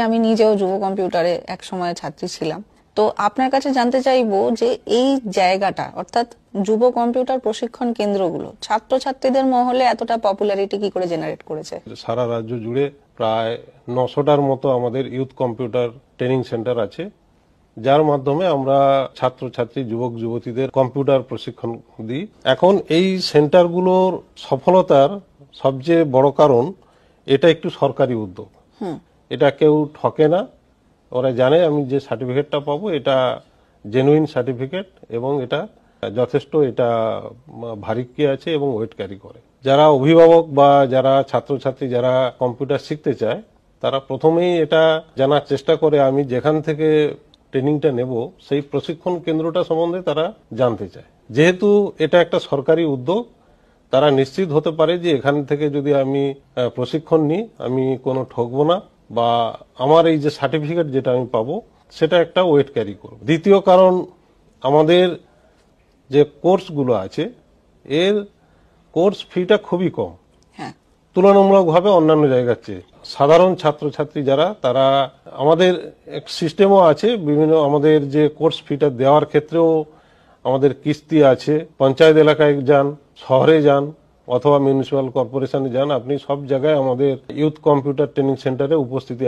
আমি নিজেও যুব কম্পিউটারে এক সময় ছাত্রী ছিলাম। তো আপনার কাছে জানতে চাইবো যে এই জায়গাটা অর্থাৎ যুব কম্পিউটার প্রশিক্ষণ কেন্দ্রগুলো ছাত্রছাত্রীদের মহলে এতটা পপুলারিটি কি করে জেনারেট করেছে? সারা রাজ্য জুড়ে প্রায় 900টার মতো আমাদের ইউথ কম্পিউটার ট্রেনিং সেন্টার আছে, যার মাধ্যমে আমরা ছাত্রছাত্রী যুবক যুবতীদের কম্পিউটার প্রশিক্ষণ দিই। এখন এই সেন্টারগুলোর সফলতার সবচেয়ে বড় কারণ এটা একটু সরকারি উদ্যোগ। এটা কেউ ঠকে না, ওরা জানে আমি যে সার্টিফিকেটটা পাবো এটা জেনুইন সার্টিফিকেট এবং এটা যথেষ্ট এটা ভারী কি আছে এবং ওয়েট ক্যারি করে। যারা অভিভাবক বা যারা ছাত্রছাত্রী যারা কম্পিউটার শিখতে চায় তারা প্রথমেই এটা জানার চেষ্টা করে আমি যেখান থেকে ট্রেনিংটা নেব সেই প্রশিক্ষণ কেন্দ্রটা সম্বন্ধে তারা জানতে চায়। যেহেতু এটা একটা সরকারি উদ্যোগ, তারা নিশ্চিত হতে পারে যে এখান থেকে যদি আমি প্রশিক্ষণ নিই আমি কোনো ঠকবো না বা আমার এই যে সার্টিফিকেট যেটা আমি পাবো সেটা একটা ওয়েট ক্যারি করব। দ্বিতীয় কারণ, আমাদের যে কোর্সগুলো আছে এর কোর্স ফিটা খুবই কম তুলনামূলকভাবে অন্যান্য জায়গার চেয়ে। সাধারণ ছাত্রছাত্রী যারা তারা আমাদের সিস্টেমও আছে, বিভিন্ন আমাদের যে কোর্স ফিটা দেওয়ার ক্ষেত্রেও আমাদের কিস্তি আছে। পঞ্চায়েত এলাকায় যান, শহরে যান অথবা মিউনিসিপ্যাল কর্পোরেশনে যান, আপনি সব জায়গায় আমাদের ইউথ কম্পিউটার ট্রেনিং সেন্টারে উপস্থিতি